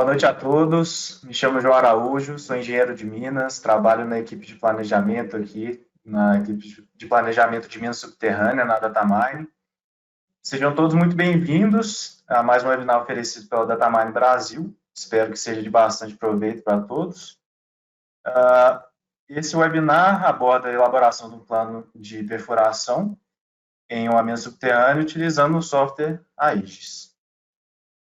Boa noite a todos. Me chamo João Araújo, sou engenheiro de Minas, trabalho na equipe de planejamento aqui, na equipe de planejamento de Minas Subterrânea, na Datamine. Sejam todos muito bem-vindos a mais um webinar oferecido pela Datamine Brasil. Espero que seja de bastante proveito para todos. Esse webinar aborda a elaboração do plano de perfuração em uma mina subterrânea utilizando o software Aegis.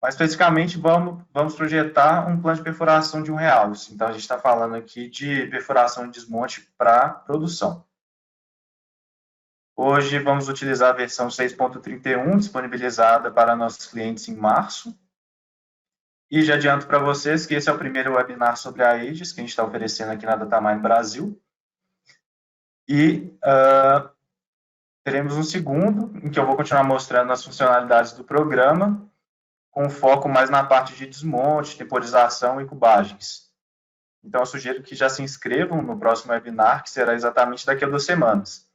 Mais especificamente, vamos projetar um plano de perfuração de um realce. Então, a gente está falando aqui de perfuração e desmonte para produção. Hoje, vamos utilizar a versão 6.31, disponibilizada para nossos clientes em março. E já adianto para vocês que esse é o primeiro webinar sobre a Aegis que a gente está oferecendo aqui na Datamine Brasil. E teremos um segundo, em que eu vou continuar mostrando as funcionalidades do programa, com foco mais na parte de desmonte, temporização e cubagens. Então, eu sugiro que já se inscrevam no próximo webinar, que será exatamente daqui a 2 semanas,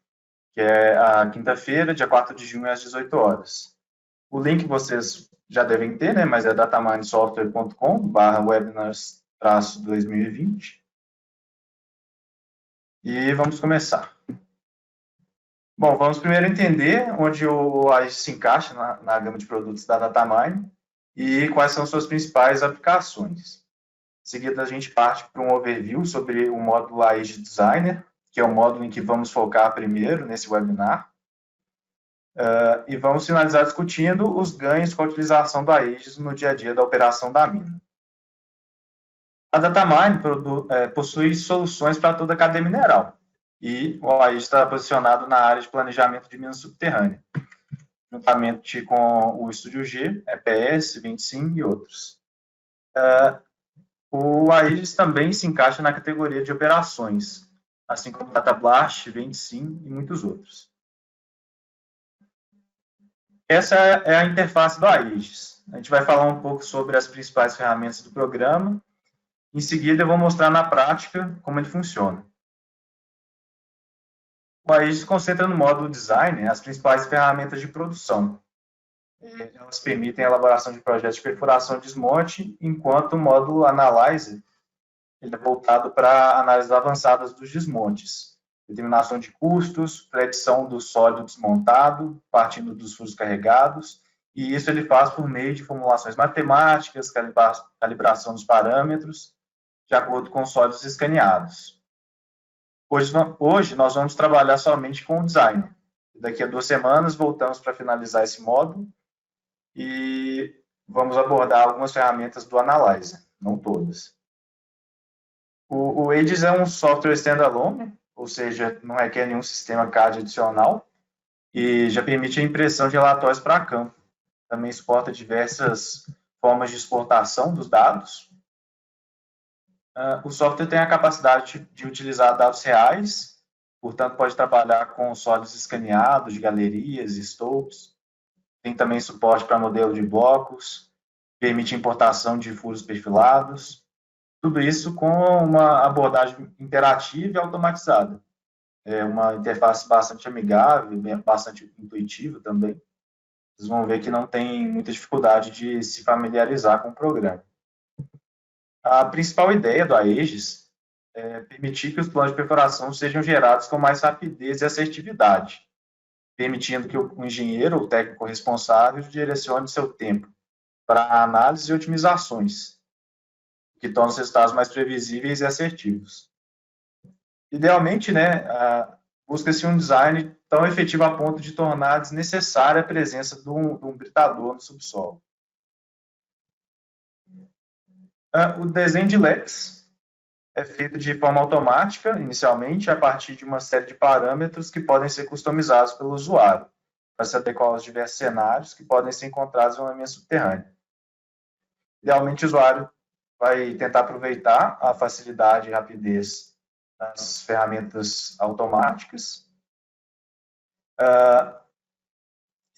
que é a quinta-feira, dia 4 de junho, às 18 horas. O link vocês já devem ter, né, mas é dataminesoftware.com/webinars-2020. E vamos começar. Bom, vamos primeiro entender onde o Aegis se encaixa na gama de produtos da Datamine, e quais são suas principais aplicações. Em seguida, a gente parte para um overview sobre o módulo Aegis Designer, que é o módulo em que vamos focar primeiro nesse webinar, e vamos finalizar discutindo os ganhos com a utilização do Aegis no dia a dia da operação da mina. A Datamine possui soluções para toda a cadeia mineral, e o Aegis está posicionado na área de planejamento de minas subterrânea, juntamente com o Estúdio G, EPS, Vensim e outros. O Aegis também se encaixa na categoria de operações, assim como DataBlast, Vensim e muitos outros. Essa é a interface do Aegis. A gente vai falar um pouco sobre as principais ferramentas do programa. Em seguida, eu vou mostrar na prática como ele funciona. O Aegis se concentra no módulo Design as principais ferramentas de produção. Elas permitem a elaboração de projetos de perfuração e desmonte, enquanto o módulo Analyzer ele é voltado para análises avançadas dos desmontes, determinação de custos, predição do sólido desmontado, partindo dos furos carregados, e isso ele faz por meio de formulações matemáticas, calibração dos parâmetros, de acordo com os sólidos escaneados. Hoje nós vamos trabalhar somente com o design. Daqui a 2 semanas voltamos para finalizar esse módulo e vamos abordar algumas ferramentas do Analyzer, não todas. O Aegis é um software standalone, ou seja, não requer nenhum sistema CAD adicional e já permite a impressão de relatórios para campo. Também suporta diversas formas de exportação dos dados. O software tem a capacidade de utilizar dados reais, portanto, pode trabalhar com sólidos escaneados de galerias e stopes. Tem também suporte para modelo de blocos, permite importação de furos perfilados. Tudo isso com uma abordagem interativa e automatizada. É uma interface bastante amigável, bastante intuitiva também. Vocês vão ver que não tem muita dificuldade de se familiarizar com o programa. A principal ideia do Aegis é permitir que os planos de perfuração sejam gerados com mais rapidez e assertividade, permitindo que o engenheiro ou técnico responsável direcione seu tempo para análise e otimizações, que torna os resultados mais previsíveis e assertivos. Idealmente, busca-se um design tão efetivo a ponto de tornar desnecessária a presença de um britador no subsolo. O desenho de LEDs é feito de forma automática, inicialmente, a partir de uma série de parâmetros que podem ser customizados pelo usuário, para se adequar aos diversos cenários que podem ser encontrados em uma mina subterrânea. Idealmente, o usuário vai tentar aproveitar a facilidade e rapidez das ferramentas automáticas.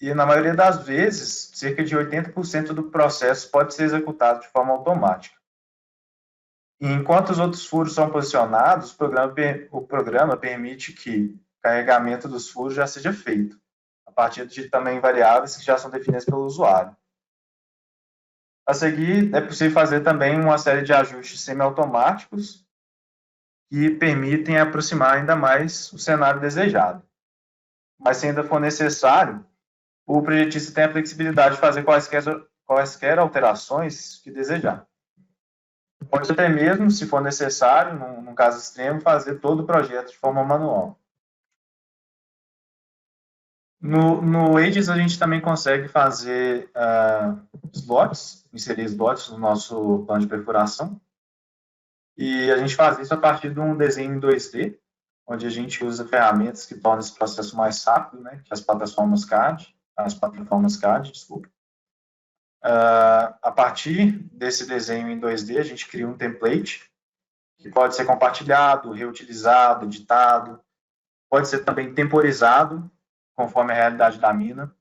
E, na maioria das vezes, cerca de 80% do processo pode ser executado de forma automática. E enquanto os outros furos são posicionados, o programa permite que o carregamento dos furos já seja feito, a partir de também variáveis que já são definidas pelo usuário. A seguir, é possível fazer também uma série de ajustes semiautomáticos que permitem aproximar ainda mais o cenário desejado. Mas, se ainda for necessário, o projetista tem a flexibilidade de fazer quaisquer alterações que desejar. Pode até mesmo, se for necessário, num caso extremo, fazer todo o projeto de forma manual. No Aegis, a gente também consegue fazer slots, inserir slots no nosso plano de perfuração. E a gente faz isso a partir de um desenho em 2D, onde a gente usa ferramentas que tornam esse processo mais rápido, né, que as plataformas CAD, desculpa. A partir desse desenho em 2D, a gente cria um template que pode ser compartilhado, reutilizado, editado, pode ser também temporizado, conforme a realidade da mina.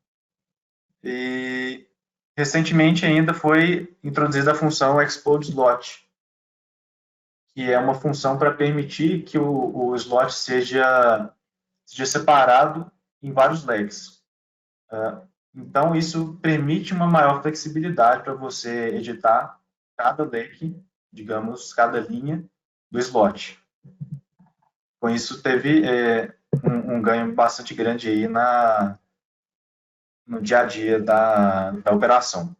E recentemente ainda foi introduzida a função Explode Slot, que é uma função para permitir que o slot seja separado em vários legs. Então, isso permite uma maior flexibilidade para você editar cada leg, digamos, cada linha do slot. Com isso, teve um ganho bastante grande aí no dia a dia da operação.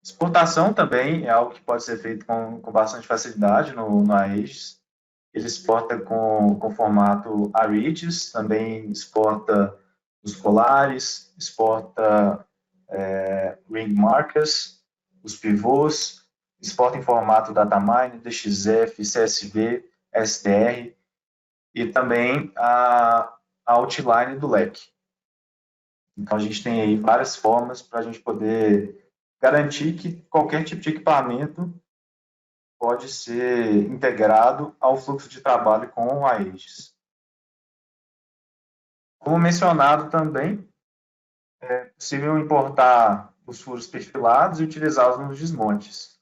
Exportação também é algo que pode ser feito com bastante facilidade no Aegis. Ele exporta com formato ARIGES, também exporta os colares, exporta ring markers, os pivôs, exporta em formato datamine, DXF, CSV, STR e também a outline do leque. Então, a gente tem aí várias formas para a gente poder garantir que qualquer tipo de equipamento pode ser integrado ao fluxo de trabalho com o Aegis. Como mencionado também, é possível importar os furos perfilados e utilizá-los nos desmontes.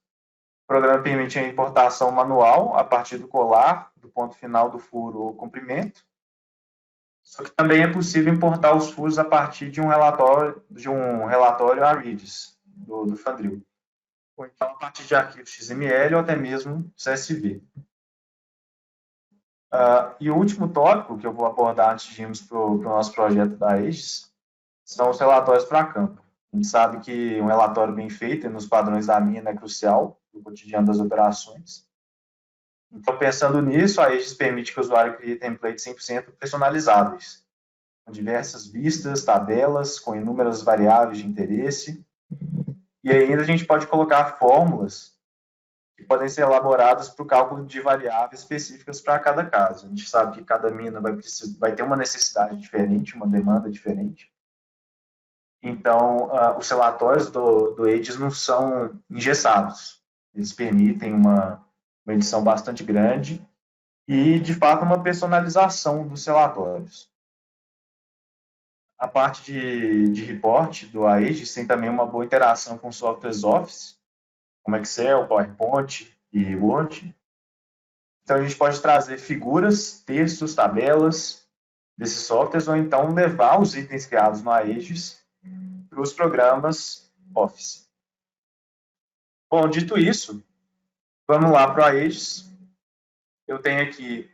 O programa permite a importação manual a partir do colar, do ponto final do furo ou comprimento. Só que também é possível importar os furos a partir de um relatório ARIGES do Fandril. Ou então a partir de arquivos XML ou até mesmo CSV. E o último tópico que eu vou abordar antes de irmos para o nosso projeto da Aegis são os relatórios para campo. A gente sabe que um relatório bem feito e nos padrões da mina é crucial no cotidiano das operações. Então, pensando nisso, a Aegis permite que o usuário crie templates 100% personalizáveis, com diversas vistas, tabelas, com inúmeras variáveis de interesse. E ainda a gente pode colocar fórmulas que podem ser elaboradas para o cálculo de variáveis específicas para cada caso. A gente sabe que cada mina vai ter uma necessidade diferente, uma demanda diferente. Então, os relatórios do Aegis não são engessados. Eles permitem uma edição bastante grande e, de fato, uma personalização dos relatórios. A parte de report do Aegis tem também uma boa interação com softwares Office, como Excel, PowerPoint e Word. Então, a gente pode trazer figuras, textos, tabelas desses softwares, ou então levar os itens criados no Aegis para os programas Office. Bom, dito isso, vamos lá para o Aegis. Eu tenho aqui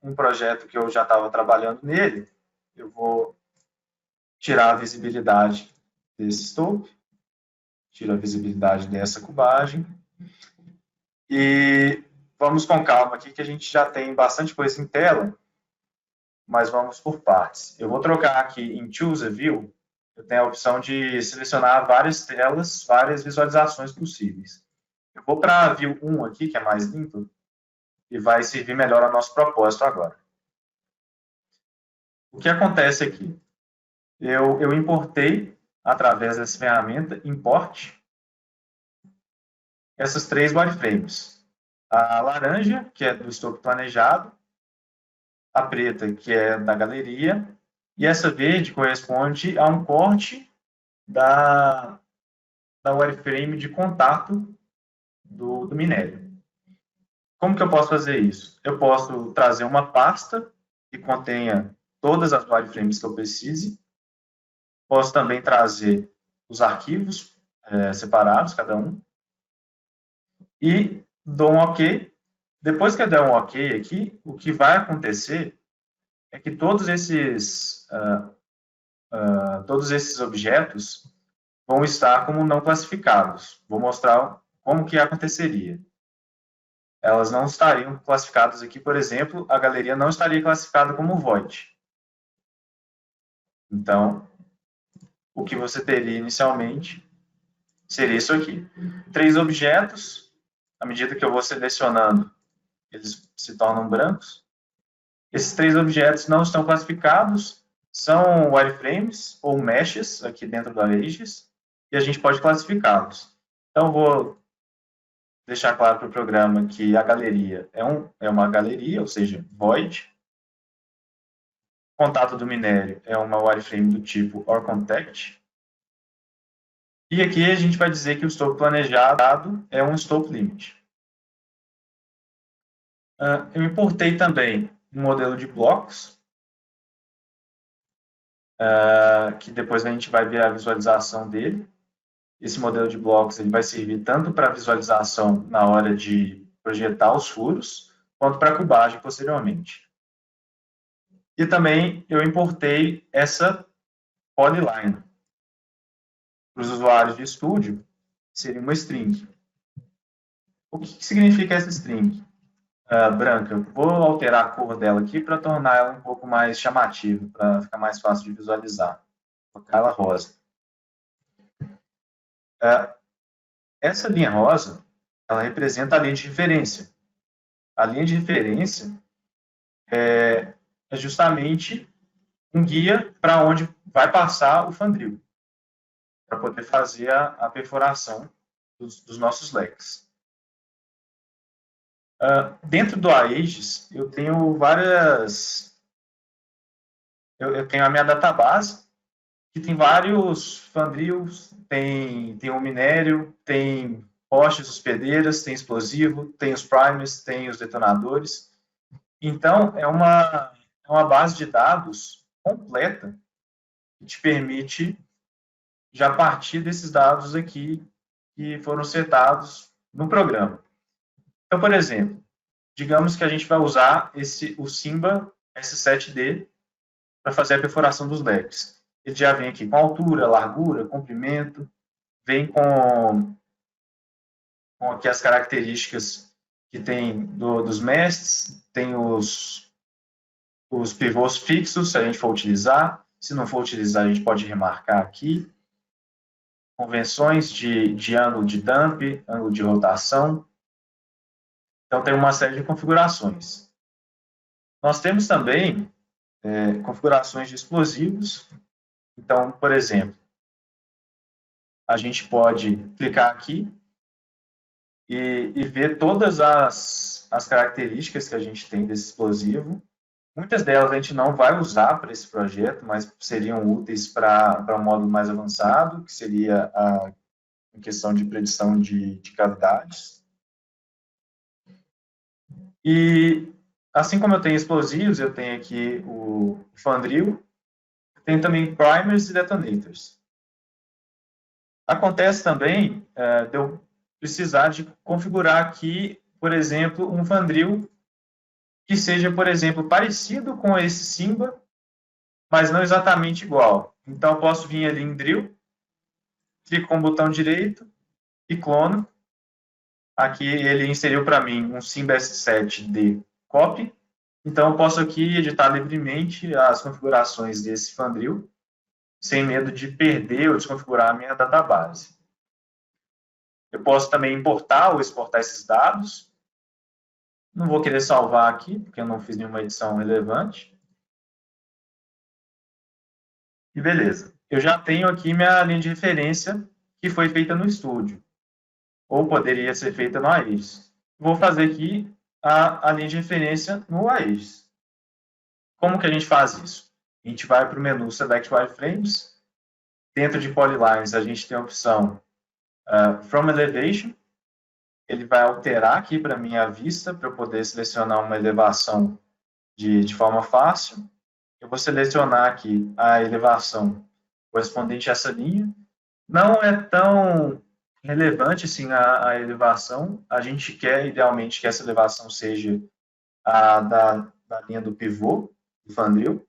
um projeto que eu já estava trabalhando nele. Eu vou tirar a visibilidade desse scope, tiro a visibilidade dessa cubagem e vamos com calma aqui que a gente já tem bastante coisa em tela, mas vamos por partes. Eu vou trocar aqui em Choose a View, eu tenho a opção de selecionar várias telas, várias visualizações possíveis. Eu vou para a View 1 aqui, que é mais limpa, e vai servir melhor ao nosso propósito agora. O que acontece aqui? Eu importei, através dessa ferramenta, Import, essas três wireframes. A laranja, que é do escopo planejado, a preta, que é da galeria, e essa verde corresponde a um corte da wireframe de contato do minério. Como que eu posso fazer isso? Eu posso trazer uma pasta que contenha todas as wireframes que eu precise. Posso também trazer os arquivos separados, cada um, e dou um OK. Depois que eu der um OK aqui, o que vai acontecer é que todos esses objetos vão estar como não classificados. Vou mostrar como que aconteceria. Elas não estariam classificadas aqui, por exemplo, a galeria não estaria classificada como void. Então, o que você teria inicialmente seria isso aqui. 3 objetos, à medida que eu vou selecionando, eles se tornam brancos. Esses 3 objetos não estão classificados, são wireframes ou meshes aqui dentro do Aegis, e a gente pode classificá-los. Então, vou deixar claro para o programa que a galeria é uma galeria, ou seja, void. O contato do minério é uma wireframe do tipo OrContact. E aqui a gente vai dizer que o escopo planejado é um scope limit. Eu importei também um modelo de blocos, que depois a gente vai ver a visualização dele. Esse modelo de blocos ele vai servir tanto para visualização na hora de projetar os furos, quanto para cubagem posteriormente. E também eu importei essa polyline. Para os usuários de estúdio, seria uma string. O que significa essa string? Branca. Eu vou alterar a cor dela aqui para tornar ela um pouco mais chamativa, para ficar mais fácil de visualizar. Vou colocar ela rosa. Essa linha rosa, ela representa a linha de referência. A linha de referência é justamente um guia para onde vai passar o Fandril, para poder fazer a perfuração dos nossos leques. Dentro do Aegis, eu tenho várias... Eu tenho a minha database, que tem vários Fandrils, tem o minério, tem postes hospedeiras, tem explosivo, tem os primers, tem os detonadores. Então, é uma base de dados completa que te permite já partir desses dados aqui que foram setados no programa. Então, por exemplo, digamos que a gente vai usar o Simba S7D para fazer a perfuração dos leques. Ele já vem aqui com altura, largura, comprimento, vem com aqui as características que tem dos mestres, tem os pivôs fixos, se a gente for utilizar. Se não for utilizar, a gente pode remarcar aqui. Convenções de ângulo de dump, ângulo de rotação. Então, tem uma série de configurações. Nós temos também configurações de explosivos. Então, por exemplo, a gente pode clicar aqui e ver todas as características que a gente tem desse explosivo. Muitas delas a gente não vai usar para esse projeto, mas seriam úteis para um módulo mais avançado, que seria a questão de predição de cavidades. E, assim como eu tenho explosivos, eu tenho aqui o Fandril, tenho também primers e detonators. Acontece também de eu precisar de configurar aqui, por exemplo, um Fandril que seja, por exemplo, parecido com esse Simba, mas não exatamente igual. Então, eu posso vir ali em Drill, clico com o botão direito e clono. Aqui ele inseriu para mim um Simba S7D copy. Então, eu posso aqui editar livremente as configurações desse Fandril, sem medo de perder ou desconfigurar a minha database. Eu posso também importar ou exportar esses dados. Não vou querer salvar aqui, porque eu não fiz nenhuma edição relevante. E beleza. Eu já tenho aqui minha linha de referência que foi feita no estúdio. Ou poderia ser feita no Aegis. Vou fazer aqui a linha de referência no Aegis. Como que a gente faz isso? A gente vai para o menu Select Wireframes. Dentro de Polylines, a gente tem a opção From Elevation. Ele vai alterar aqui para mim a vista, para eu poder selecionar uma elevação de forma fácil. Eu vou selecionar aqui a elevação correspondente a essa linha. Não é tão relevante assim a elevação. A gente quer, idealmente, que essa elevação seja a da linha do pivô, do funil,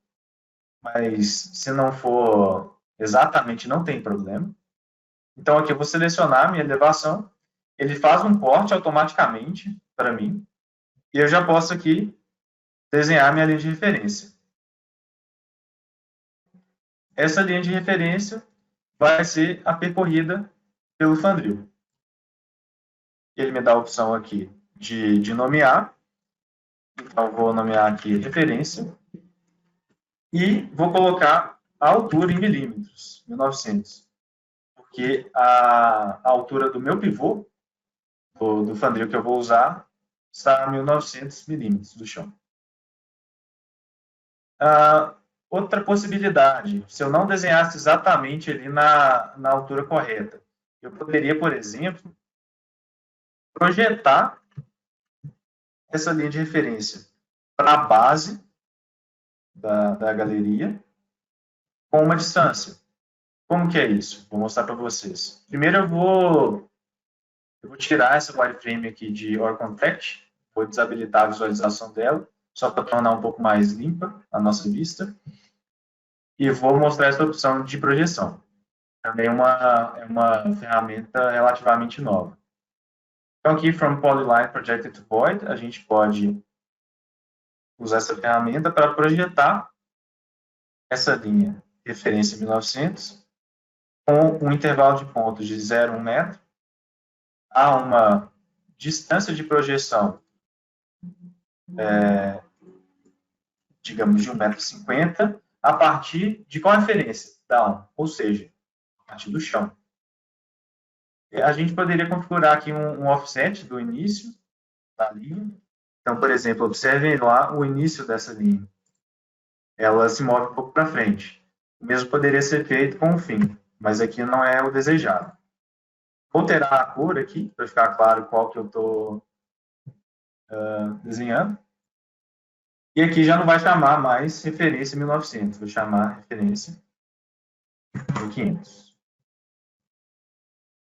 mas se não for exatamente, não tem problema. Então, aqui eu vou selecionar a minha elevação, ele faz um corte automaticamente para mim, e eu já posso aqui desenhar minha linha de referência. Essa linha de referência vai ser a percorrida pelo Fandril. Ele me dá a opção aqui de nomear, então eu vou nomear aqui referência, e vou colocar a altura em milímetros, 1900, porque a altura do meu pivô, do Fandril que eu vou usar, está a 1900 milímetros do chão. Outra possibilidade, se eu não desenhasse exatamente ali na altura correta, eu poderia, por exemplo, projetar essa linha de referência para a base da galeria com uma distância. Como que é isso? Vou mostrar para vocês. Primeiro eu vou tirar essa wireframe aqui de Or Contact, vou desabilitar a visualização dela, só para tornar um pouco mais limpa a nossa vista. E vou mostrar essa opção de projeção. Também é uma ferramenta relativamente nova. Então, aqui, From Polyline Projected to Void, a gente pode usar essa ferramenta para projetar essa linha referência 1900 com um intervalo de pontos de 0 a 1 metro a uma distância de projeção, digamos, de 1,50 m, a partir de qual referência? Da 1, ou seja, a partir do chão. A gente poderia configurar aqui um offset do início da linha. Então, por exemplo, observem lá o início dessa linha. Ela se move um pouco para frente. O mesmo poderia ser feito com o fim, mas aqui não é o desejado. Vou alterar a cor aqui, para ficar claro qual que eu estou desenhando. E aqui já não vai chamar mais referência 1900, vou chamar referência 1500.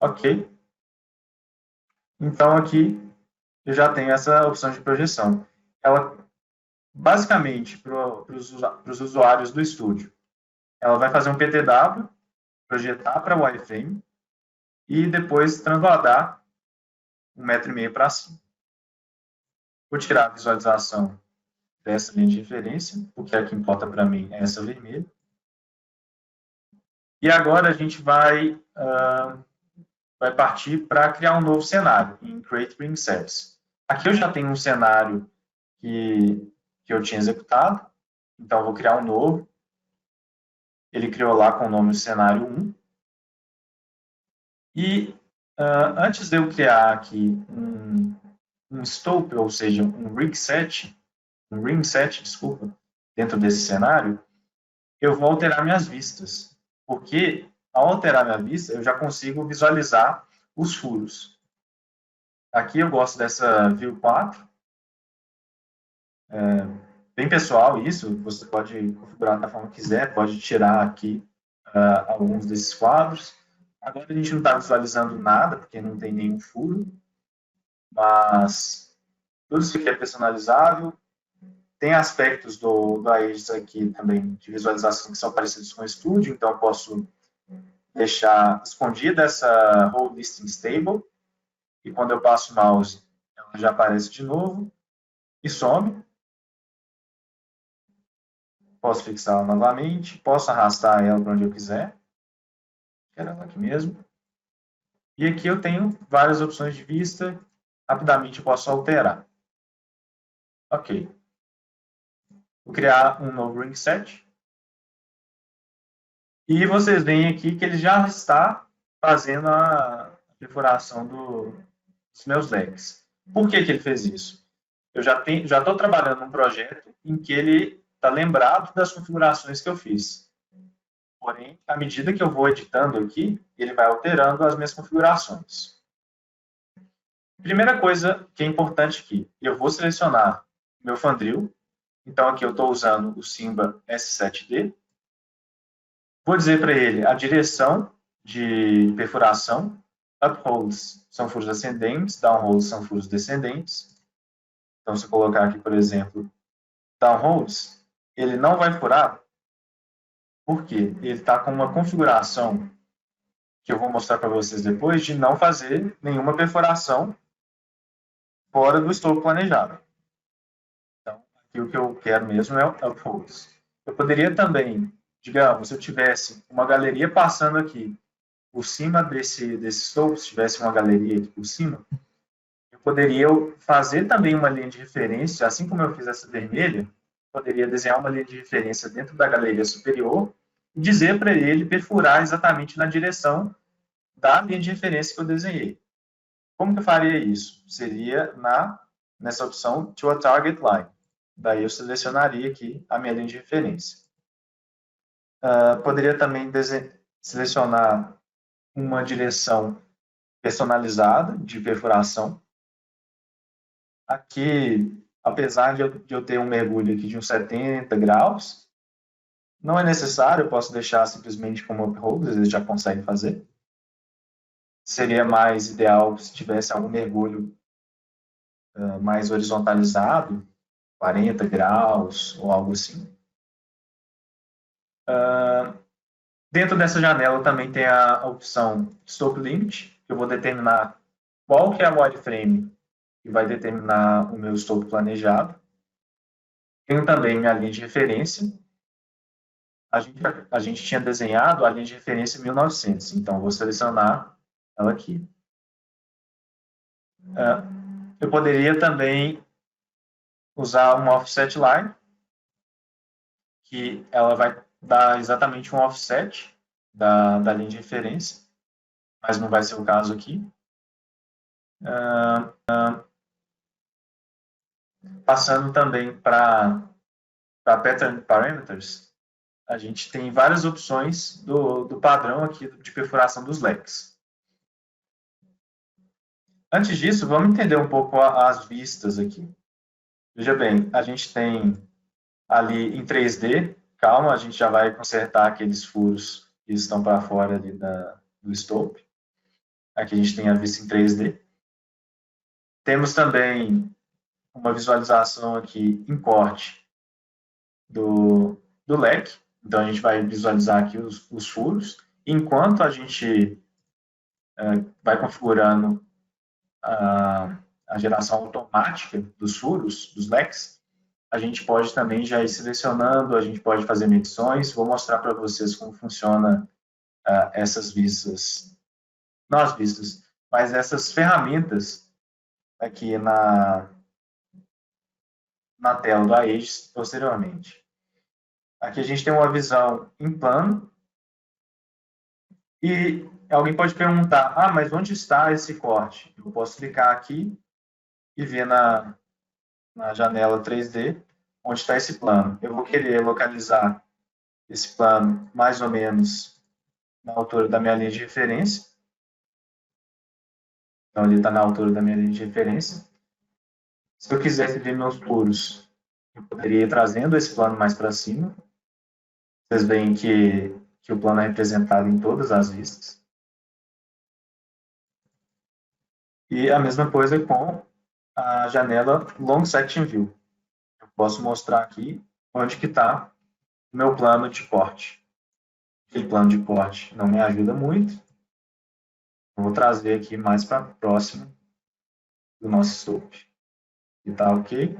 Ok. Então, aqui eu já tenho essa opção de projeção. Ela, basicamente, para os usuários do estúdio, ela vai fazer um PTW, projetar para o wireframe e depois transladar 1,5 m para cima. Vou tirar a visualização dessa linha de referência, porque a que importa para mim é essa vermelha. E agora a gente vai partir para criar um novo cenário em Create Ring Service. Aqui eu já tenho um cenário que eu tinha executado, então eu vou criar um novo. Ele criou lá com o nome cenário 1. E antes de eu criar aqui um scope, ou seja, um ring set, desculpa, dentro desse cenário, eu vou alterar minhas vistas, porque ao alterar minha vista, eu já consigo visualizar os furos. Aqui eu gosto dessa View 4. Bem pessoal isso, você pode configurar da forma que quiser, pode tirar aqui alguns desses quadros. Agora a gente não está visualizando nada, porque não tem nenhum furo, mas tudo isso aqui é personalizável. Tem aspectos do Aegis aqui também de visualização que são parecidos com o Studio, então eu posso deixar escondida essa Hold Listing Stable, e quando eu passo o mouse, ela já aparece de novo e some. Posso fixá-la novamente, posso arrastar ela para onde eu quiser, quero ela aqui mesmo. E aqui eu tenho várias opções de vista, rapidamente eu posso alterar. Ok. Vou criar um novo ring set. E vocês veem aqui que ele já está fazendo a perfuração dos meus legs. Por que ele fez isso? Eu já estou trabalhando num projeto em que ele está lembrado das configurações que eu fiz. Porém, à medida que eu vou editando aqui, ele vai alterando as minhas configurações. Primeira coisa que é importante aqui, eu vou selecionar meu Fandril. Então, aqui eu estou usando o Simba S7D. Vou dizer para ele a direção de perfuração. Upholds são furos ascendentes, downholds são furos descendentes. Então, se eu colocar aqui, por exemplo, downholds, ele não vai furar, porque ele está com uma configuração que eu vou mostrar para vocês depois, de não fazer nenhuma perfuração fora do escopo planejado. Então, aqui o que eu quero mesmo é o upholds. Eu poderia também, digamos, se eu tivesse uma galeria passando aqui por cima desse escopo, se tivesse uma galeria aqui por cima, eu poderia fazer também uma linha de referência, assim como eu fiz essa vermelha, poderia desenhar uma linha de referência dentro da galeria superior e dizer para ele perfurar exatamente na direção da linha de referência que eu desenhei. Como que eu faria isso? Seria nessa opção To a Target Line. Daí eu selecionaria aqui a minha linha de referência. Poderia também selecionar uma direção personalizada de perfuração. Aqui, apesar de eu ter um mergulho aqui de uns 70 graus, não é necessário, eu posso deixar simplesmente como upholds, eles já conseguem fazer. Seria mais ideal se tivesse algum mergulho mais horizontalizado, 40 graus ou algo assim. Dentro dessa janela também tem a opção Scope Limit, que eu vou determinar qual que é a wireframe que vai determinar o meu scope planejado. Tenho também minha linha de referência. A gente tinha desenhado a linha de referência em 1900, então vou selecionar ela aqui. Eu poderia também usar uma offset line, que ela vai dar exatamente um offset da linha de referência, mas não vai ser o caso aqui. Passando também para Pattern Parameters, a gente tem várias opções do padrão aqui de perfuração dos leques. Antes disso, vamos entender um pouco as vistas aqui. Veja bem, a gente tem ali em 3D, calma, a gente já vai consertar aqueles furos que estão para fora ali do scope. Aqui a gente tem a vista em 3D. Temos também uma visualização aqui em corte do leque. Então, a gente vai visualizar aqui os furos. Enquanto a gente vai configurando a geração automática dos furos, dos leques, a gente pode também já ir selecionando, a gente pode fazer medições. Vou mostrar para vocês como funciona essas vistas, não as vistas, mas essas ferramentas aqui na tela do Aegis posteriormente. Aqui a gente tem uma visão em plano e alguém pode perguntar, mas onde está esse corte? Eu posso clicar aqui e ver na janela 3D onde está esse plano. Eu vou querer localizar esse plano mais ou menos na altura da minha linha de referência. Então, ele está na altura da minha linha de referência. Se eu quisesse ver meus furos, eu poderia ir trazendo esse plano mais para cima. Vocês veem que o plano é representado em todas as vistas. E a mesma coisa com a janela Long Section View. Eu posso mostrar aqui onde que está o meu plano de corte. Aquele plano de corte não me ajuda muito. Eu vou trazer aqui mais para próximo do nosso scope. E tá ok?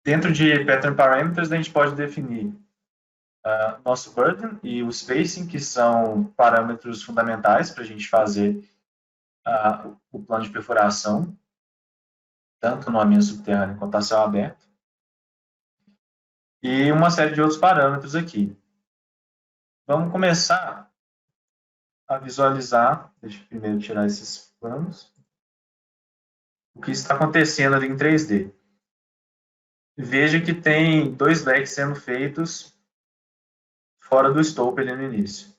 Dentro de Pattern Parameters, a gente pode definir nosso burden e o spacing, que são parâmetros fundamentais para a gente fazer o plano de perfuração, tanto no ambiente subterrâneo quanto a céu aberto. E uma série de outros parâmetros aqui. Vamos começar a visualizar, deixa eu primeiro tirar esses planos, o que está acontecendo ali em 3D. Veja que tem 2 leques sendo feitos fora do scope ali no início.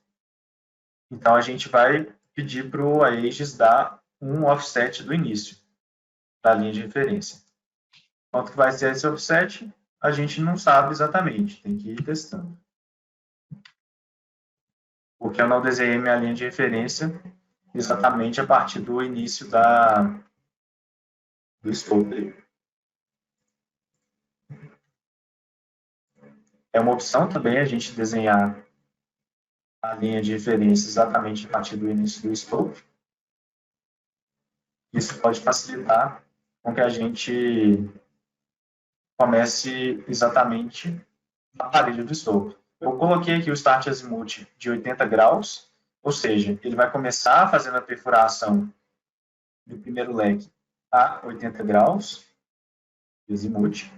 Então, a gente vai pedir para o Aegis dar um offset do início da linha de referência. Quanto que vai ser esse offset? a gente não sabe exatamente, tem que ir testando. Porque eu não desenhei minha linha de referência exatamente a partir do início do scope. É uma opção também a gente desenhar a linha de referência exatamente a partir do início do scope. Isso pode facilitar com que a gente comece exatamente na parede do scope. Eu coloquei aqui o Start Azimuth de 80 graus, ou seja, ele vai começar fazendo a perfuração do primeiro leque a 80 graus de azimuth.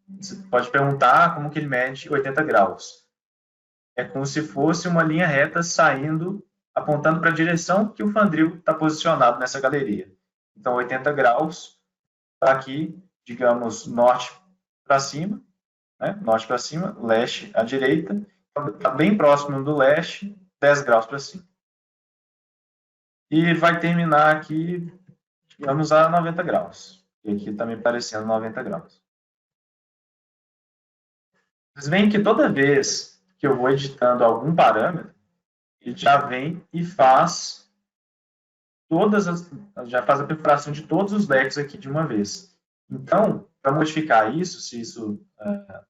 Você pode perguntar como que ele mede 80 graus. É como se fosse uma linha reta saindo, apontando para a direção que o fandril está posicionado nessa galeria. Então, 80 graus para aqui, digamos, norte para cima, né? Norte para cima, leste à direita, está bem próximo do leste, 10 graus para cima. E vai terminar aqui, digamos, a 90 graus. E aqui está me parecendo 90 graus. Vocês veem que toda vez que eu vou editando algum parâmetro, ele já vem e faz já faz a perfuração de todos os leques aqui de uma vez. Então, para modificar isso, se isso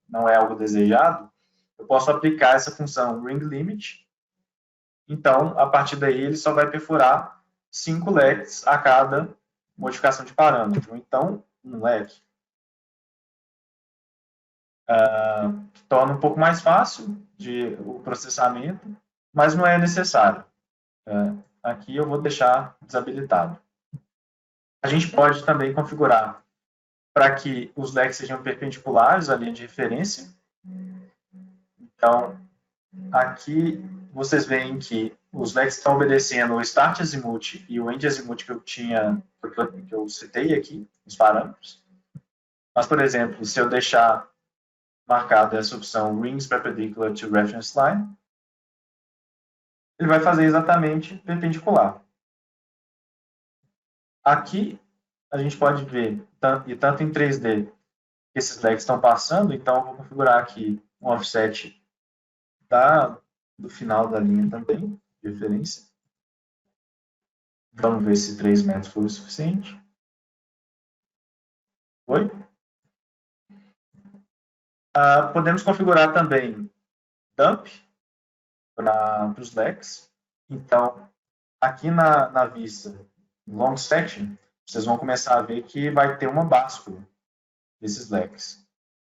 não é algo desejado, eu posso aplicar essa função ring limit. Então, a partir daí, ele só vai perfurar 5 leques a cada modificação de parâmetro. Então, um leque. Torna um pouco mais fácil o processamento, mas não é necessário. Aqui eu vou deixar desabilitado. A gente pode também configurar para que os leques sejam perpendiculares à linha de referência. Então, aqui vocês veem que os leques estão obedecendo o Start Azimuth e o End Azimuth que eu citei aqui, os parâmetros. Mas, por exemplo, se eu deixar marcado essa opção Rings Perpendicular to Reference Line, ele vai fazer exatamente perpendicular. Aqui, a gente pode ver, e tanto em 3D, esses legs estão passando, então eu vou configurar aqui um offset do final da linha também, de referência. Vamos ver se 3 metros foi o suficiente. Oi? Podemos configurar também dump para os legs. Então, aqui na vista long section, vocês vão começar a ver que vai ter uma báscula desses legs.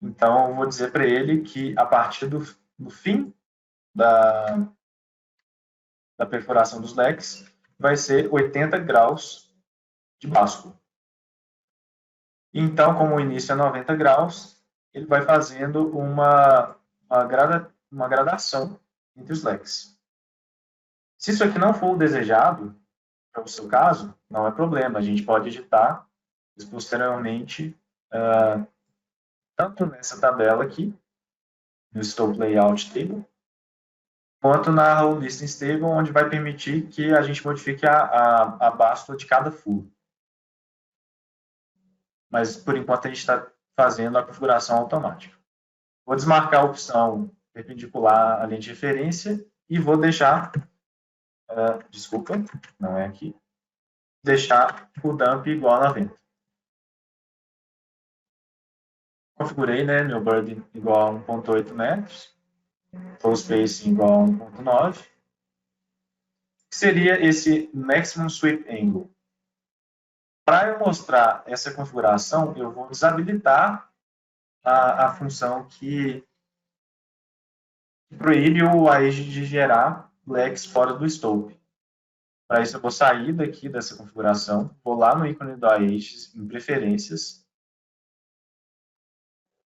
Então, eu vou dizer para ele que a partir do fim da perfuração dos legs, vai ser 80 graus de báscula. Então, como o início é 90 graus, ele vai fazendo uma gradação entre os legs. Se isso aqui não for o desejado, para o seu caso, não é problema. A gente pode editar isso posteriormente, tanto nessa tabela aqui, no Scope Layout Table, quanto na Whole Distance Table, onde vai permitir que a gente modifique a báscula de cada furo. Mas, por enquanto, a gente está fazendo a configuração automática. Vou desmarcar a opção perpendicular à linha de referência e vou deixar, desculpa, não é aqui, deixar o dump igual a 90. Configurei, né, meu burden igual a 1.8 metros, full spacing igual a 1.9, que seria esse maximum sweep angle. Para eu mostrar essa configuração, eu vou desabilitar a função que proíbe o AEG de gerar legs fora do scope. Para isso, eu vou sair daqui dessa configuração, vou lá no ícone do AEG, em preferências,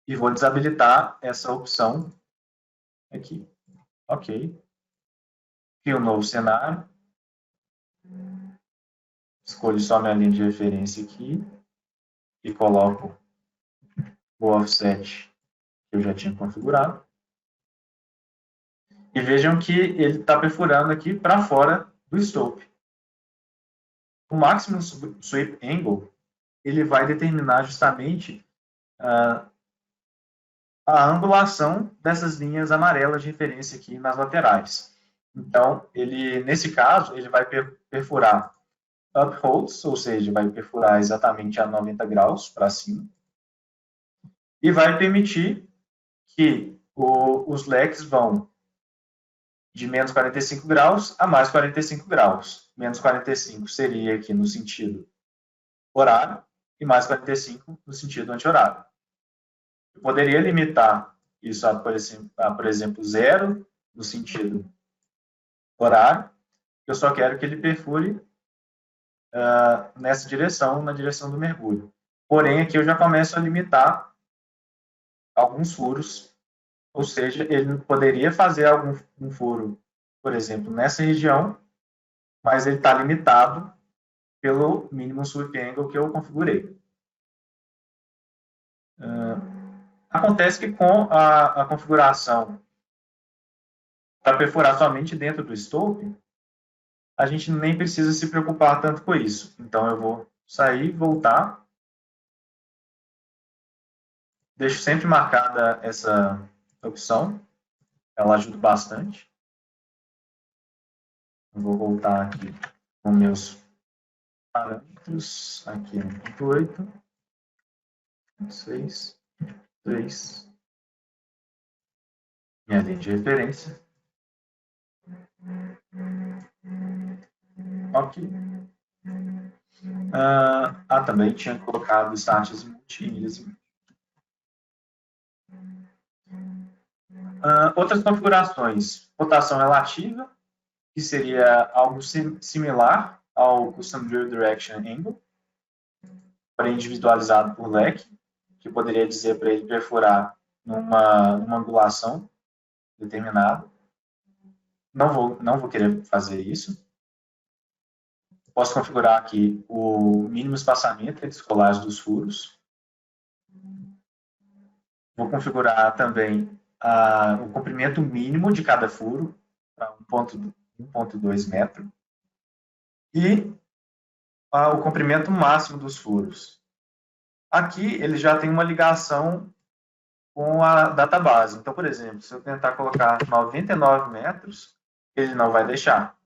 e vou desabilitar essa opção aqui. Ok. Crio um novo cenário. Escolho só minha linha de referência aqui e coloco o offset que eu já tinha configurado. E vejam que ele está perfurando aqui para fora do scope. O maximum sweep angle ele vai determinar justamente a angulação dessas linhas amarelas de referência aqui nas laterais. Então, nesse caso, ele vai perfurar upholds, ou seja, vai perfurar exatamente a 90 graus para cima, e vai permitir que os leques vão de menos 45 graus a mais 45 graus. Menos 45 seria aqui no sentido horário e mais 45 no sentido anti-horário. Eu poderia limitar isso a, por exemplo, 0 no sentido horário. Eu só quero que ele perfure nessa direção, na direção do mergulho. Porém, aqui eu já começo a limitar alguns furos, ou seja, ele poderia fazer um furo, por exemplo, nessa região, mas ele está limitado pelo minimum sweep angle que eu configurei. Acontece que com a configuração para perfurar somente dentro do stope, a gente nem precisa se preocupar tanto com isso. Então, eu vou sair, voltar. Deixo sempre marcada essa opção. Ela ajuda bastante. Eu vou voltar aqui com meus parâmetros. Aqui 1.8, 6, 3. Minha linha de referência. Ok. Também tinha colocado starts multi-ilhas. Outras configurações. Rotação relativa, que seria algo similar ao Custom Drill Direction Angle, porém individualizado por leque, que poderia dizer para ele perfurar numa angulação determinada. Não vou querer fazer isso. Posso configurar aqui o mínimo espaçamento entre os colares dos furos. Vou configurar também o comprimento mínimo de cada furo, para 1.2 metro. E o comprimento máximo dos furos. Aqui ele já tem uma ligação com a database. Então, por exemplo, se eu tentar colocar 99 metros, ele não vai deixar.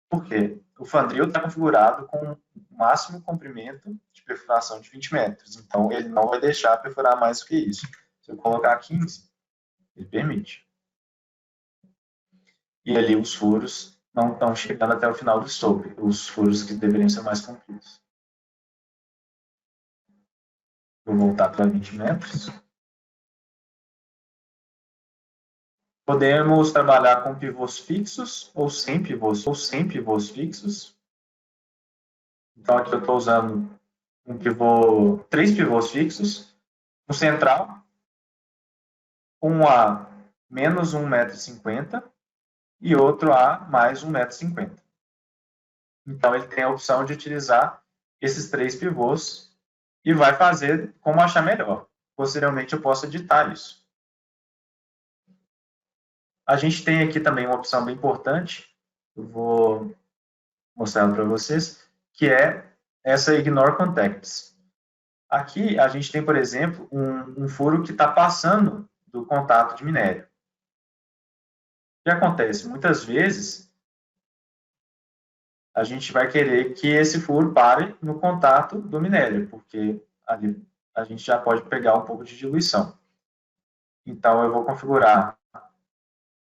Por quê? O Fandril está configurado com o máximo comprimento de perfuração de 20 metros. Então, ele não vai deixar perfurar mais do que isso. Se eu colocar 15, ele permite. E ali os furos não estão chegando até o final do stope, os furos que deveriam ser mais compridos. Vou voltar para 20 metros. Podemos trabalhar com pivôs fixos ou sem pivôs fixos. Então, aqui eu estou usando três pivôs fixos, um central, um a menos 1,50 m e outro a mais 1,50 m. Então, ele tem a opção de utilizar esses três pivôs e vai fazer como achar melhor. Posteriormente, eu posso editar isso. A gente tem aqui também uma opção bem importante, eu vou mostrar para vocês, que é essa Ignore Contacts. Aqui a gente tem, por exemplo, um furo que está passando do contato de minério. O que acontece? Muitas vezes a gente vai querer que esse furo pare no contato do minério, porque ali a gente já pode pegar um pouco de diluição. Então eu vou configurar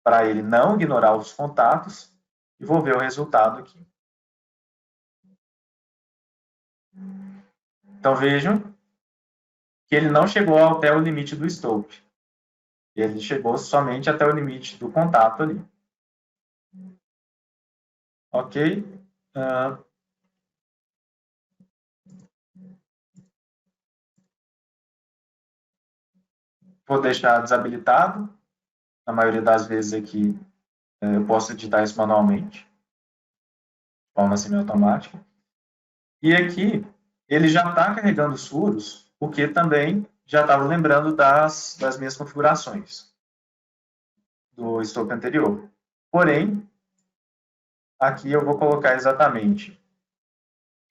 para ele não ignorar os contatos e vou ver o resultado aqui. Então vejam que ele não chegou até o limite do stope. Ele chegou somente até o limite do contato ali. Ok? Vou deixar desabilitado. Na maioria das vezes aqui eu posso editar isso manualmente, de forma semiautomática. E aqui ele já está carregando os furos, porque também já estava lembrando das minhas configurações do stope anterior. Porém, aqui eu vou colocar exatamente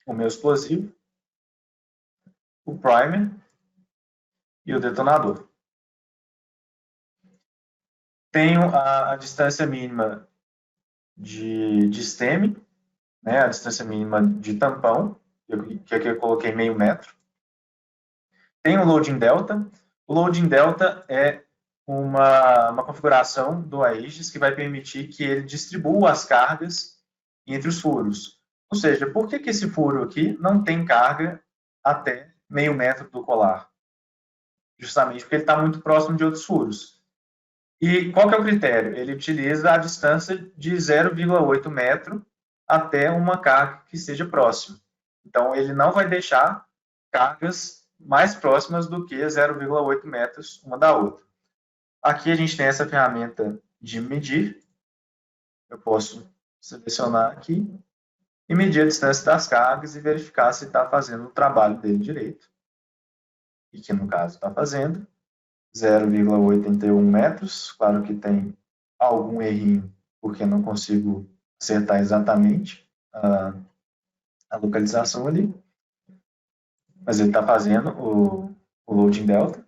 o meu explosivo, o primer, e o detonador. Tenho a distância mínima de stem, né, a distância mínima de tampão, que aqui eu coloquei meio metro. Tem o loading delta. O loading delta é uma configuração do Aegis que vai permitir que ele distribua as cargas entre os furos. Ou seja, por que esse furo aqui não tem carga até meio metro do colar? Justamente porque ele está muito próximo de outros furos. E qual que é o critério? Ele utiliza a distância de 0,8 metro até uma carga que esteja próxima. Então, ele não vai deixar cargas mais próximas do que 0,8 metros uma da outra. Aqui a gente tem essa ferramenta de medir. Eu posso selecionar aqui e medir a distância das cargas e verificar se está fazendo o trabalho dele direito. E que, no caso, está fazendo. 0,81 metros. Claro que tem algum errinho, porque não consigo acertar exatamente a localização ali. Mas ele está fazendo o loading delta.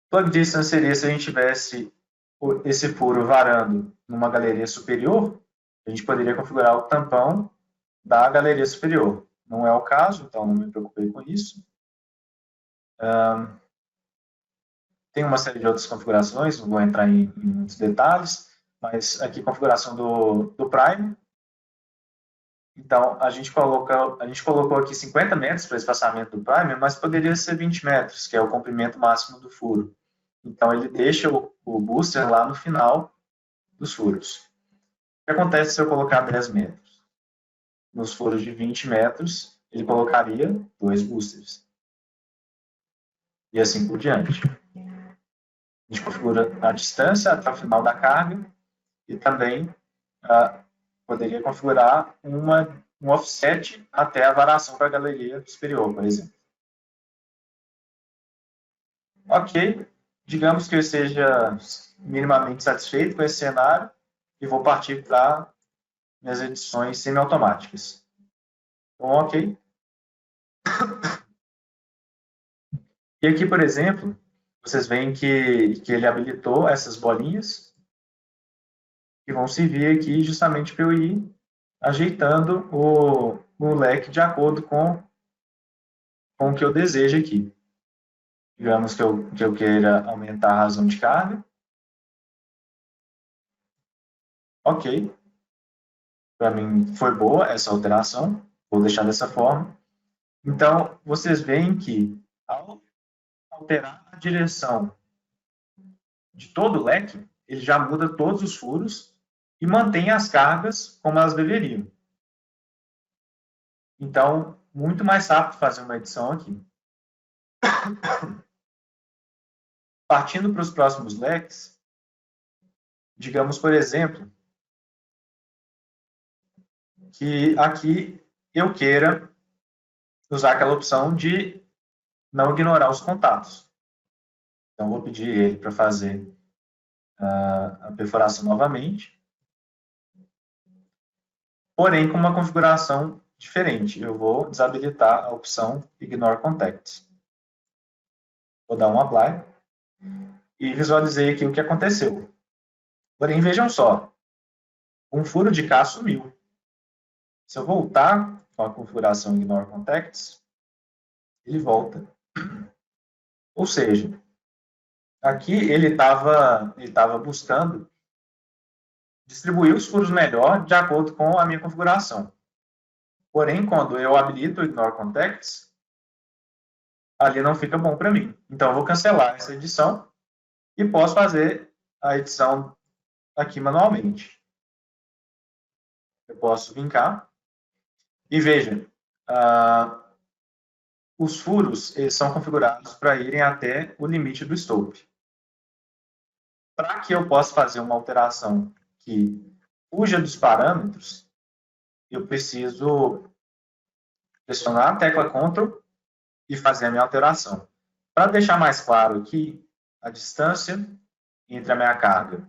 Plug distance seria se a gente tivesse esse furo varando numa galeria superior, a gente poderia configurar o tampão da galeria superior. Não é o caso, então não me preocupei com isso. Tem uma série de outras configurações, não vou entrar em muitos detalhes, mas aqui configuração do Prime. Então, a gente colocou aqui 50 metros para o espaçamento do Prime, mas poderia ser 20 metros, que é o comprimento máximo do furo. Então, ele deixa o booster lá no final dos furos. O que acontece se eu colocar 10 metros? Nos furos de 20 metros, ele colocaria 2 boosters. E assim por diante. A gente configura a distância até o final da carga e também poderia configurar um offset até a variação para a galeria superior, por exemplo. Ok, digamos que eu esteja minimamente satisfeito com esse cenário e vou partir para minhas edições semiautomáticas. Então, ok. E aqui, por exemplo, vocês veem que ele habilitou essas bolinhas que vão servir aqui justamente para eu ir ajeitando o leque de acordo com o que eu desejo aqui. Digamos que eu queira aumentar a razão de carga. Ok. Para mim foi boa essa alteração. Vou deixar dessa forma. Então, vocês veem que ao alterar a direção de todo o leque, ele já muda todos os furos e mantém as cargas como elas deveriam. Então, muito mais rápido fazer uma edição aqui. Partindo para os próximos leques, digamos, por exemplo, que aqui eu queira usar aquela opção de não ignorar os contatos. Então, vou pedir ele para fazer a perfuração novamente, porém com uma configuração diferente. Eu vou desabilitar a opção Ignore Contacts. Vou dar um Apply e visualizei aqui o que aconteceu. Porém, vejam só, um furo de cá sumiu. Se eu voltar com a configuração Ignore Contacts, ele volta. Ou seja, aqui ele estava buscando distribuir os furos melhor de acordo com a minha configuração. Porém, quando eu habilito o Ignore Contacts, ali não fica bom para mim. Então, eu vou cancelar essa edição e posso fazer a edição aqui manualmente. Eu posso vincar e veja, os furos eles são configurados para irem até o limite do stope. Para que eu possa fazer uma alteração que fuja dos parâmetros, eu preciso pressionar a tecla Ctrl e fazer a minha alteração. Para deixar mais claro aqui, a distância entre a minha carga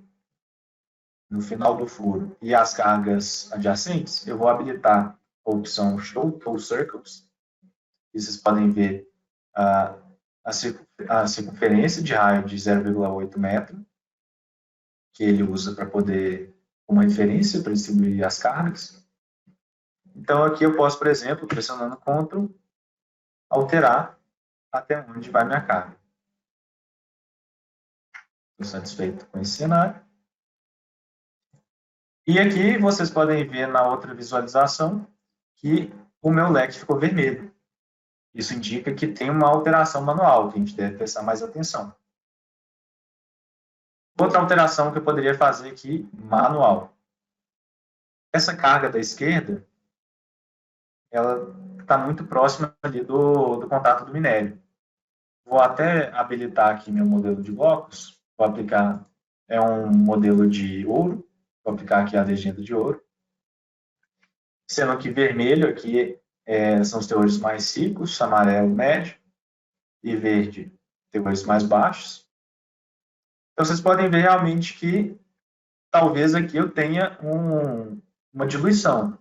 no final do furo e as cargas adjacentes, eu vou habilitar a opção Show Tool Circles. E vocês podem ver a circunferência de raio de 0,8 metro, que ele usa para poder, como referência, para distribuir as cargas. Então, aqui eu posso, por exemplo, pressionando Ctrl, alterar até onde vai minha carga. Estou satisfeito com esse cenário. E aqui vocês podem ver na outra visualização que o meu leque ficou vermelho. Isso indica que tem uma alteração manual, que a gente deve prestar mais atenção. Outra alteração que eu poderia fazer aqui, manual. Essa carga da esquerda, ela está muito próxima ali do contato do minério. Vou até habilitar aqui meu modelo de blocos. Vou aplicar, é um modelo de ouro. Vou aplicar aqui a legenda de ouro. Sendo que vermelho aqui são os teores mais ricos, amarelo médio e verde teores mais baixos. Então vocês podem ver realmente que talvez aqui eu tenha uma diluição.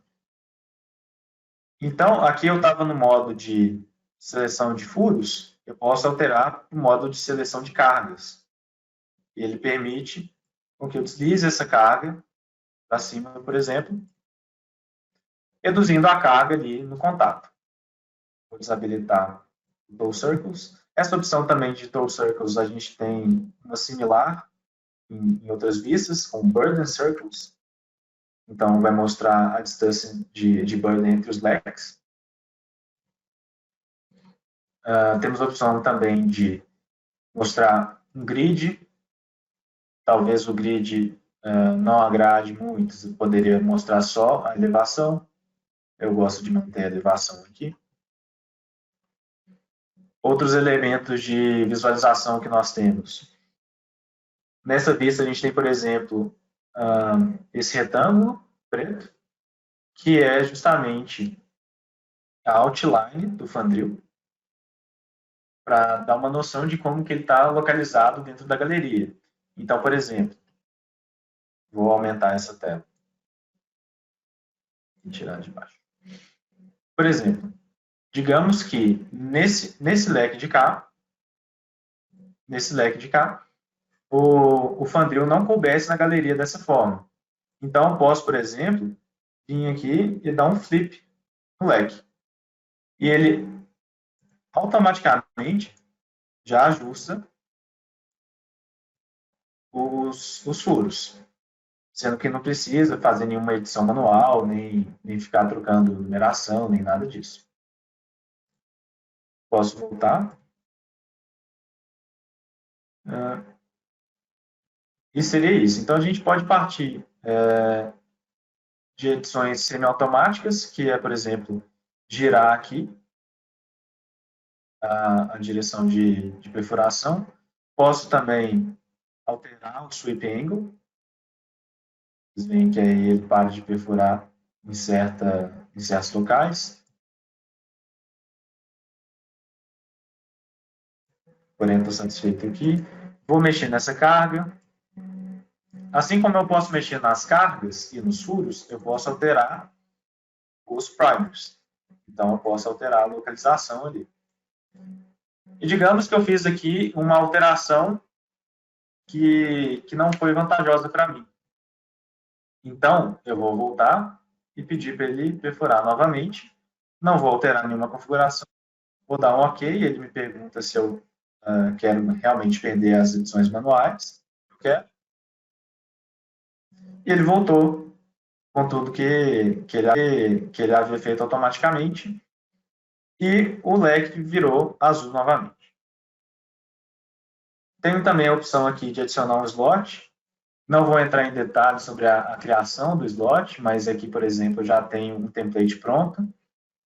Então aqui eu estava no modo de seleção de furos, eu posso alterar o modo de seleção de cargas. Ele permite que eu deslize essa carga para cima, por exemplo, reduzindo a carga ali no contato. Vou desabilitar o Tool Circles. Essa opção também de Tool Circles a gente tem uma similar em outras vistas, com Burden Circles. Então, vai mostrar a distância de burden entre os leques. Temos a opção também de mostrar um grid. Talvez o grid não agrade muito, você poderia mostrar só a elevação. Eu gosto de manter a elevação aqui. Outros elementos de visualização que nós temos. Nessa vista, a gente tem, por exemplo, esse retângulo preto, que é justamente a outline do Fandril, para dar uma noção de como que ele está localizado dentro da galeria. Então, por exemplo, vou aumentar essa tela e tirar de baixo. Por exemplo, digamos que nesse leque de cá, o Fandril não coubesse na galeria dessa forma. Então, eu posso, por exemplo, vir aqui e dar um flip no leque. E ele automaticamente já ajusta os furos, sendo que não precisa fazer nenhuma edição manual, nem ficar trocando numeração, nem nada disso. Posso voltar. E seria isso. Então, a gente pode partir de edições semiautomáticas, que é, por exemplo, girar aqui a direção de perfuração. Posso também alterar o sweep angle. Vocês veem que aí ele para de perfurar em certos locais. Porém, estou satisfeito aqui. Vou mexer nessa carga. Assim como eu posso mexer nas cargas e nos furos, eu posso alterar os primers. Então, eu posso alterar a localização ali. E digamos que eu fiz aqui uma alteração que não foi vantajosa para mim. Então, eu vou voltar e pedir para ele perfurar novamente. Não vou alterar nenhuma configuração. Vou dar um OK. Ele me pergunta se eu quero realmente perder as edições manuais. Eu quero. E ele voltou com tudo que ele havia feito automaticamente. E o leque virou azul novamente. Tenho também a opção aqui de adicionar um slot. Não vou entrar em detalhes sobre a criação do slot, mas aqui, por exemplo, eu já tenho um template pronto.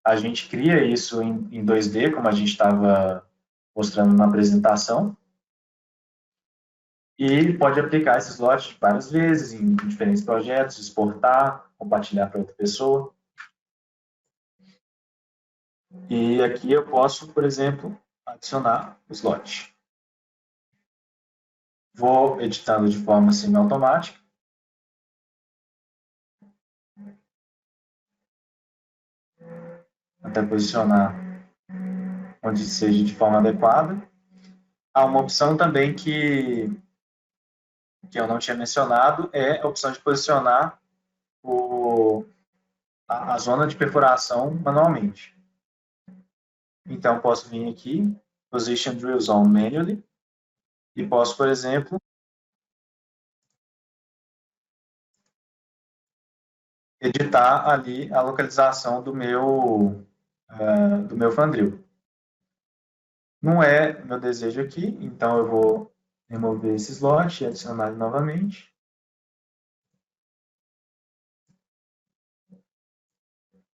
A gente cria isso em 2D, como a gente estava mostrando na apresentação. E pode aplicar esse slot várias vezes, em diferentes projetos, exportar, compartilhar para outra pessoa. E aqui eu posso, por exemplo, adicionar o slot. Vou editando de forma semiautomática. Até posicionar onde seja de forma adequada. Há uma opção também que eu não tinha mencionado, é a opção de posicionar a zona de perfuração manualmente. Então, posso vir aqui, Position Drill Zone Manually, e posso, por exemplo, editar ali a localização do meu fandril. Não é meu desejo aqui, então eu vou remover esse slot e adicionar ele novamente.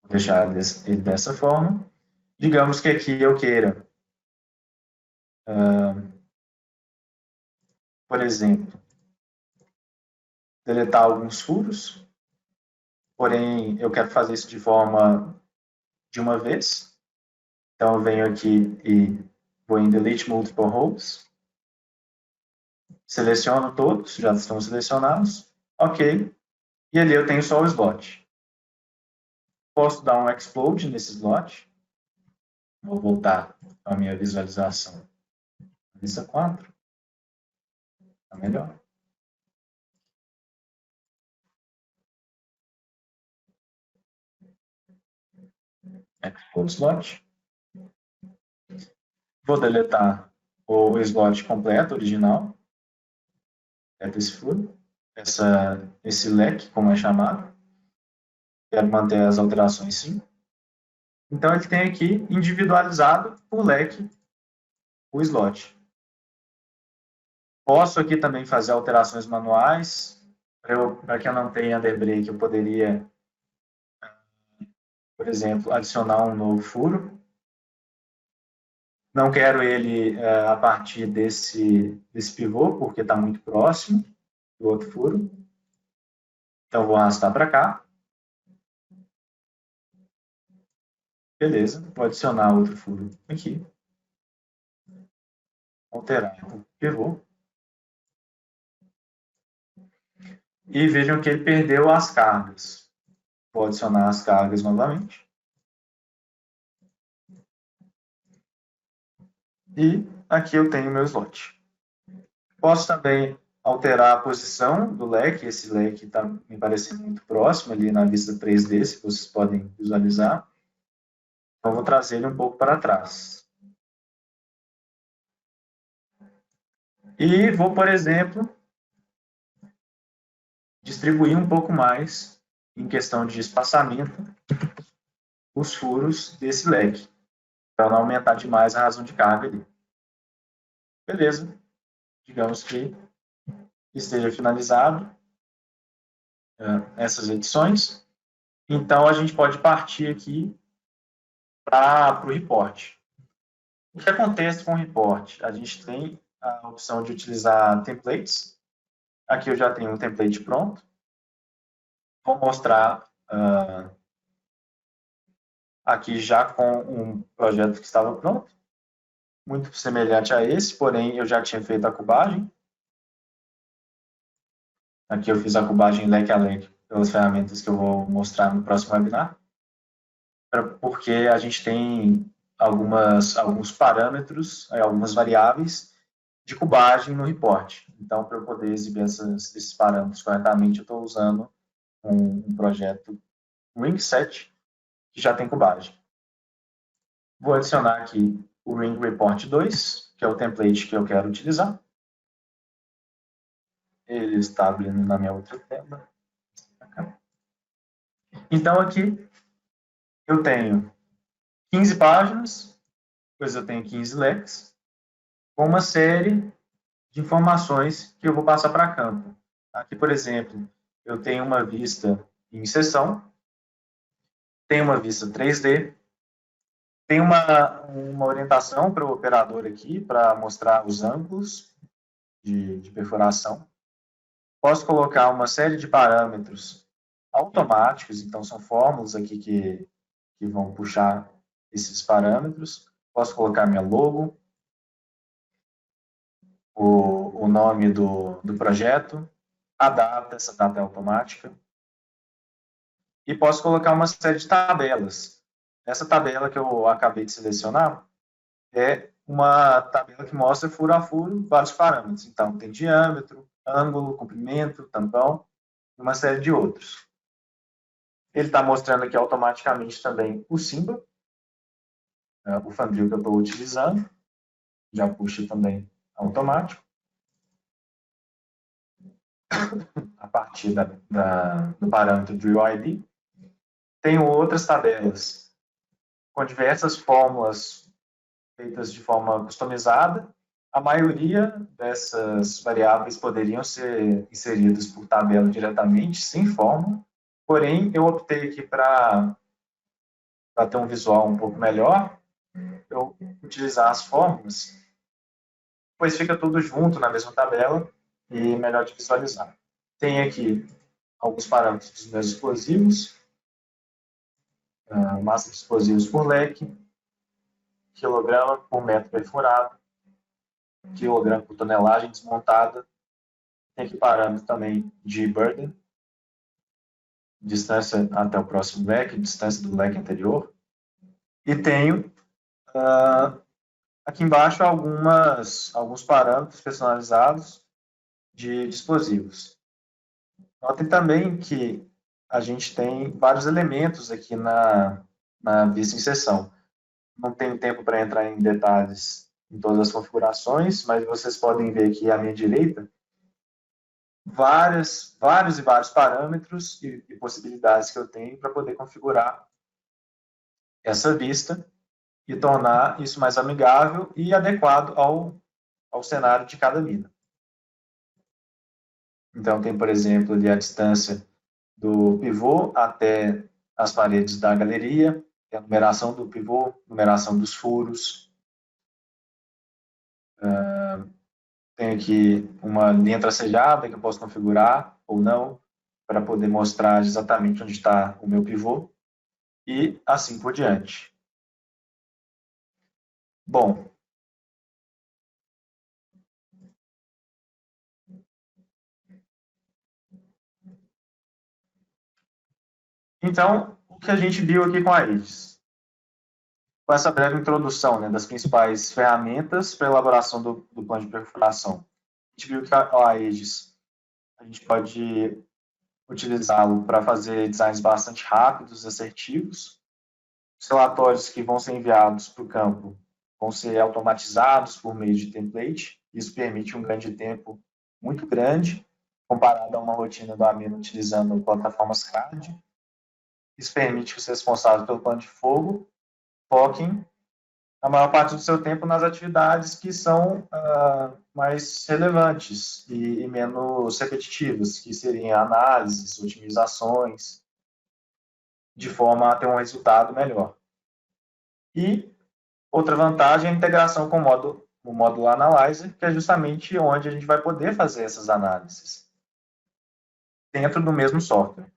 Vou deixar ele dessa forma. Digamos que aqui eu queira, por exemplo, deletar alguns furos, porém eu quero fazer isso de uma vez. Então eu venho aqui e vou em Delete Multiple Holes, seleciono todos, já estão selecionados, ok, e ali eu tenho só o slot. Posso dar um Explode nesse slot, vou voltar à minha visualização. Lista 4, está melhor. Explode slot. Vou deletar o slot completo, original, desse furo, esse leque, como é chamado. Quero manter as alterações sim. Então, ele tem aqui, individualizado por leque, o slot. Posso aqui também fazer alterações manuais. Para que eu não tenha underbreak, eu poderia, por exemplo, adicionar um novo furo. Não quero ele a partir desse pivô, porque está muito próximo do outro furo. Então, vou arrastar para cá. Beleza, vou adicionar outro furo aqui. Alterar o pivô. E vejam que ele perdeu as cargas. Vou adicionar as cargas novamente. E aqui eu tenho meu slot. Posso também alterar a posição do leque. Esse leque está me parecendo muito próximo ali na vista 3D, se vocês podem visualizar. Então, vou trazer ele um pouco para trás. E vou, por exemplo, distribuir um pouco mais em questão de espaçamento os furos desse leque, para não aumentar demais a razão de carga ali. Beleza. Digamos que esteja finalizado essas edições. Então, a gente pode partir aqui para o report. O que acontece com o report? A gente tem a opção de utilizar templates. Aqui eu já tenho um template pronto. Vou mostrar aqui já com um projeto que estava pronto. Muito semelhante a esse, porém eu já tinha feito a cubagem. Aqui eu fiz a cubagem leque a leque pelas ferramentas que eu vou mostrar no próximo webinar. Porque a gente tem alguns parâmetros, algumas variáveis de cubagem no report. Então, para eu poder exibir esses parâmetros corretamente, eu estou usando um projeto Ring7, que já tem cubagem. Vou adicionar aqui o Ring Report 2, que é o template que eu quero utilizar. Ele está abrindo na minha outra tela. Então, aqui eu tenho 15 páginas, depois eu tenho 15 leques, com uma série de informações que eu vou passar para campo. Aqui, por exemplo, eu tenho uma vista em seção, tenho uma vista 3D, tem uma orientação para o operador aqui, para mostrar os ângulos de perfuração. Posso colocar uma série de parâmetros automáticos, então são fórmulas aqui que vão puxar esses parâmetros. Posso colocar minha logo, o nome do projeto, a data, essa data é automática. E posso colocar uma série de tabelas. Essa tabela que eu acabei de selecionar é uma tabela que mostra furo a furo vários parâmetros. Então, tem diâmetro, ângulo, comprimento, tampão, e uma série de outros. Ele está mostrando aqui automaticamente também o símbolo, o Fandril que eu estou utilizando, já puxa também automático. A partir do parâmetro Drill ID. Tenho outras tabelas com diversas fórmulas feitas de forma customizada. A maioria dessas variáveis poderiam ser inseridas por tabela diretamente, sem fórmula. Porém, eu optei aqui para ter um visual um pouco melhor, eu utilizar as fórmulas, pois fica tudo junto na mesma tabela e melhor de visualizar. Tem aqui alguns parâmetros dos meus explosivos, massa de explosivos por leque, quilograma por metro perfurado, quilograma por tonelagem desmontada. Tem aqui parâmetro também de burden, distância até o próximo leque, distância do leque anterior. E tenho aqui embaixo alguns parâmetros personalizados de explosivos. Notem também que a gente tem vários elementos aqui na vista em seção. Não tenho tempo para entrar em detalhes em todas as configurações, mas vocês podem ver aqui à minha direita vários parâmetros e possibilidades que eu tenho para poder configurar essa vista e tornar isso mais amigável e adequado ao cenário de cada mina. Então, tem, por exemplo, ali a distância do pivô até as paredes da galeria, a numeração do pivô, numeração dos furos. Tenho aqui uma linha tracejada que eu posso configurar ou não, para poder mostrar exatamente onde está o meu pivô, e assim por diante. Bom, então, o que a gente viu aqui com a Aegis? Com essa breve introdução, né, das principais ferramentas para a elaboração do plano de perfuração. A gente viu que a Aegis, a gente pode utilizá-lo para fazer designs bastante rápidos e assertivos. Os relatórios que vão ser enviados para o campo vão ser automatizados por meio de template. Isso permite um ganho de tempo muito grande, comparado a uma rotina da mina utilizando plataformas CAD. Isso permite que os responsáveis pelo plano de fogo foquem a maior parte do seu tempo nas atividades que são mais relevantes e menos repetitivas, que seriam análises, otimizações, de forma a ter um resultado melhor. E outra vantagem é a integração com o módulo Analyzer, que é justamente onde a gente vai poder fazer essas análises dentro do mesmo software.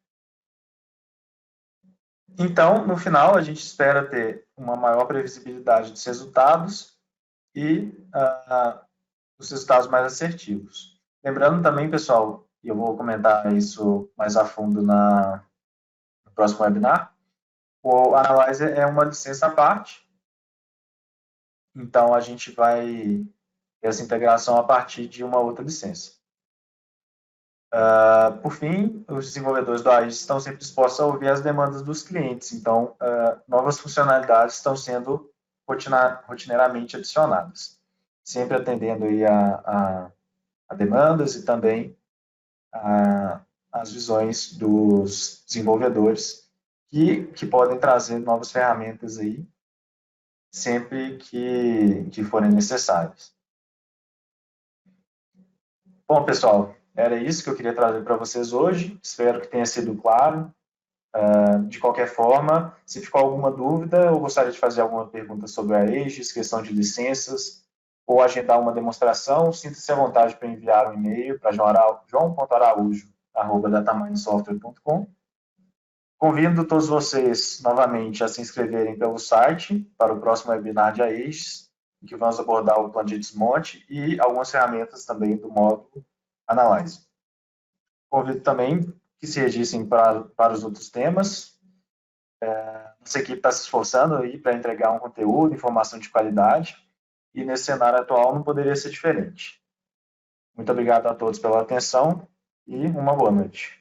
Então, no final, a gente espera ter uma maior previsibilidade dos resultados e os resultados mais assertivos. Lembrando também, pessoal, e eu vou comentar isso mais a fundo no próximo webinar, o Analyzer é uma licença à parte, então a gente vai ter essa integração a partir de uma outra licença. Por fim, os desenvolvedores do Aegis estão sempre dispostos a ouvir as demandas dos clientes, então novas funcionalidades estão sendo rotineiramente adicionadas, sempre atendendo aí a demandas e também as visões dos desenvolvedores que podem trazer novas ferramentas aí sempre que forem necessárias. Bom, pessoal, era isso que eu queria trazer para vocês hoje. Espero que tenha sido claro. De qualquer forma, se ficou alguma dúvida ou gostaria de fazer alguma pergunta sobre a Aegis, questão de licenças, ou agendar uma demonstração, sinta-se à vontade para enviar um e-mail para joão.araújo@dataminesoftware.com. Convido todos vocês novamente a se inscreverem pelo site para o próximo webinar de Aegis, em que vamos abordar o plano de desmonte e algumas ferramentas também do módulo Analyze. Convido também que se registrem para os outros temas. Nossa equipe está se esforçando aí para entregar um conteúdo, informação de qualidade. e nesse cenário atual não poderia ser diferente. Muito obrigado a todos pela atenção e uma boa noite.